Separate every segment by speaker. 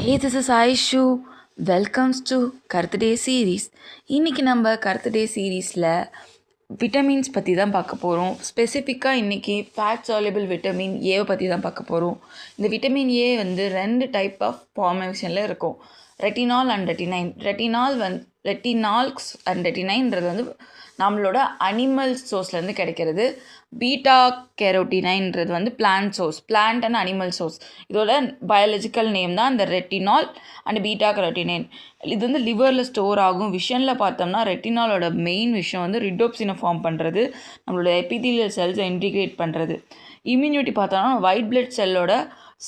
Speaker 1: Hey, this is Aishu. Welcomes to கருத்துடே series. இன்றைக்கி நம்ம கருத்துடே சீரீஸில் விட்டமின்ஸ் பற்றி தான் பார்க்க போகிறோம். ஸ்பெசிஃபிக்காக இன்றைக்கி ஃபேட் சால்யூபிள் விட்டமின் ஏவை பற்றி தான் பார்க்க போகிறோம். இந்த விட்டமின் ஏ வந்து 2 டைப் ஆஃப் ஃபார்மேஷனில் இருக்கும். Retinol and retinene. Retinols and ரெட்டினைன்றது வந்து நம்மளோட அனிமல் சோர்ஸ்லேருந்து கிடைக்கிறது. பீட்டா கேரோட்டினைன்றது வந்து plant source, plant and animal source. இதோட பயாலஜிக்கல் நேம் தான் இந்த ரெட்டினால் அண்ட் பீட்டா கேரோட்டினைன். இது வந்து லிவரில் ஸ்டோர் ஆகும். விஷனில் பார்த்தோம்னா ரெட்டினாலோட மெயின் விஷயம் வந்து ரிடோப்சினை ஃபார்ம் பண்ணுறது, நம்மளோட எபிதீலியல் செல்ஸை இன்டிகிரேட் பண்ணுறது. இம்யூனிட்டி பார்த்தோம்னா ஒயிட் பிளட் செல்லோட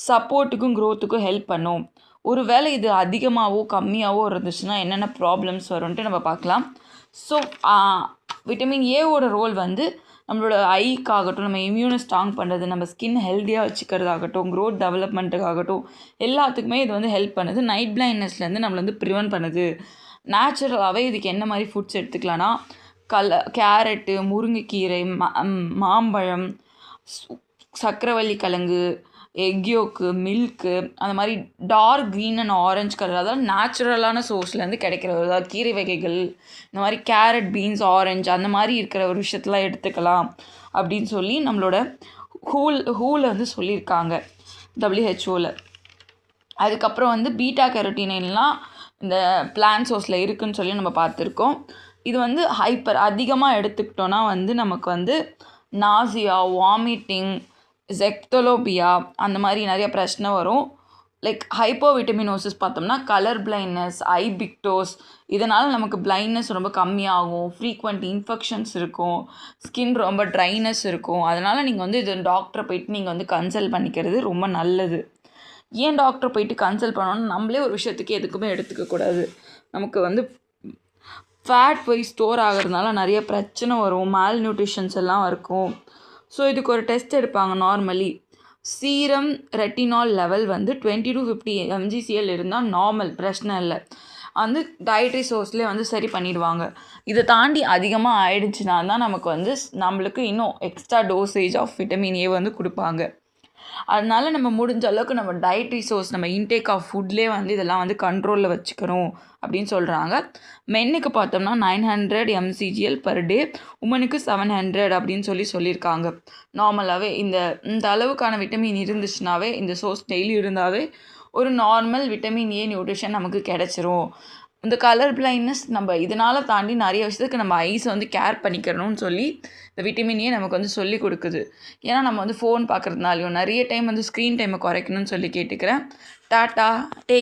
Speaker 1: சப்போர்ட்டுக்கும் க்ரோத்துக்கும் ஹெல்ப் பண்ணும். ஒரு வேளை இது அதிகமாகவோ கம்மியாகவோ இருந்துச்சுன்னா என்னென்ன ப்ராப்ளம்ஸ் வரும்ன்ட்டு நம்ம பார்க்கலாம். ஸோ விட்டமின் ஏவோட ரோல் வந்து நம்மளோட ஐக்காகட்டும், நம்ம இம்யூனை ஸ்ட்ராங் பண்ணுறது, நம்ம ஸ்கின் ஹெல்த்தியாக வச்சுக்கிறதாகட்டும், க்ரோத் டெவலப்மெண்ட்டுக்காகட்டும் எல்லாத்துக்குமே இது வந்து ஹெல்ப் பண்ணுது. நைட் பிளைண்ட்னஸ்லேருந்து நம்மளை வந்து ப்ரிவென்ட் பண்ணுது. நேச்சுரலாகவே இதுக்கு என்ன மாதிரி ஃபுட்ஸ் எடுத்துக்கலான்னா கேரட்டு, முருங்கைக்கீரை, மாம்பழம், சக்கரவள்ளி கிழங்கு, எக் யோக்கு, மில்க்கு, அந்த மாதிரி dark green and orange colour, அதாவது நேச்சுரலான சோர்ஸ்லேருந்து கிடைக்கிறது, அதாவது கீரை வகைகள், இந்த மாதிரி கேரட், பீன்ஸ், ஆரஞ்சு அந்த மாதிரி இருக்கிற ஒரு விஷயத்தெலாம் எடுத்துக்கலாம் அப்படின்னு சொல்லி நம்மளோட ஹூவில் வந்து சொல்லியிருக்காங்க, WHO. அதுக்கப்புறம் வந்து பீட்டா கேரோட்டினைன்லாம் இந்த பிளான்ட் சோர்ஸில் இருக்குதுன்னு சொல்லி நம்ம பார்த்துருக்கோம். இது வந்து அதிகமாக எடுத்துக்கிட்டோன்னா வந்து நமக்கு வந்து நாசியா, வாமிட்டிங், செக்தலோபியா அந்த மாதிரி நிறைய பிரச்சனை வரும். லைக் ஹைப்போவிட்டமினோசிஸ் பார்த்தோம்னா கலர் பிளைண்ட்னஸ், ஐ பிக்டோஸ், இதனால் நமக்கு பிளைண்ட்னஸ் ரொம்ப கம்மியாகும். ஃப்ரீக்வெண்ட் இன்ஃபெக்ஷன்ஸ் இருக்கும், ஸ்கின் ரொம்ப ட்ரைனஸ் இருக்கும். அதனால் நீங்கள் வந்து இது டாக்டரை போயிட்டு நீங்கள் வந்து கன்சல்ட் பண்ணிக்கிறது ரொம்ப நல்லது. ஏன் டாக்டரை போயிட்டு கன்சல்ட் பண்ணணும்னா நம்மளே ஒரு விஷயத்துக்கு எதுக்குமே எடுத்துக்கக்கூடாது. நமக்கு வந்து ஃபேட் போய் ஸ்டோர் ஆகிறதுனால நிறைய பிரச்சனை வரும், மால் நியூட்ரிஷன்ஸ் எல்லாம் இருக்கும். ஸோ இதுக்கு ஒரு டெஸ்ட் எடுப்பாங்க. நார்மலி சீரம் ரெட்டினால் லெவல் வந்து 20 to 50 mgcl இருந்தால் நார்மல், பிரச்சனை இல்லை. வந்து டயட்ரி சோர்ஸ்லேயே வந்து சரி பண்ணிடுவாங்க. இதை தாண்டி அதிகமாக ஆயிடுச்சுன்னா தான் நமக்கு வந்து நம்மளுக்கு இன்னும் extra dosage of vitamin A வந்து கொடுப்பாங்க. அதனால் நம்ம முடிஞ்ச அளவுக்கு நம்ம டயட்ரி சோர்ஸ், நம்ம இன்டேக் ஆஃப் ஃபுட்லேயே வந்து இதெல்லாம் வந்து கண்ட்ரோலில் வச்சுக்கணும் அப்படின்னு சொல்கிறாங்க. மென்னுக்கு பார்த்தோம்னா 900 mcgl பர் டே, உமனுக்கு 700 அப்படின்னு சொல்லியிருக்காங்க. நார்மலாகவே இந்த அளவுக்கான விட்டமின் இருந்துச்சுனாவே, இந்த சோர்ஸ் டெய்லி இருந்தாவே ஒரு நார்மல் விட்டமின் ஏ நியூட்ரிஷன் நமக்கு கிடச்சிரும். இந்த கலர் பிளைண்ட்னஸ் நம்ம இதனால் தாண்டி நிறைய விஷயத்துக்கு நம்ம ஐஸை வந்து கேர் பண்ணிக்கிறணும்னு சொல்லி இந்த விட்டமின் ஏ நமக்கு வந்து சொல்லி கொடுக்குது. ஏன்னா நம்ம வந்து ஃபோன் பார்க்குறதுனாலையும் நிறைய டைம் வந்து ஸ்க்ரீன் டைமை குறைக்கணும்னு சொல்லி கேட்டுக்கிறேன். டாட்டா.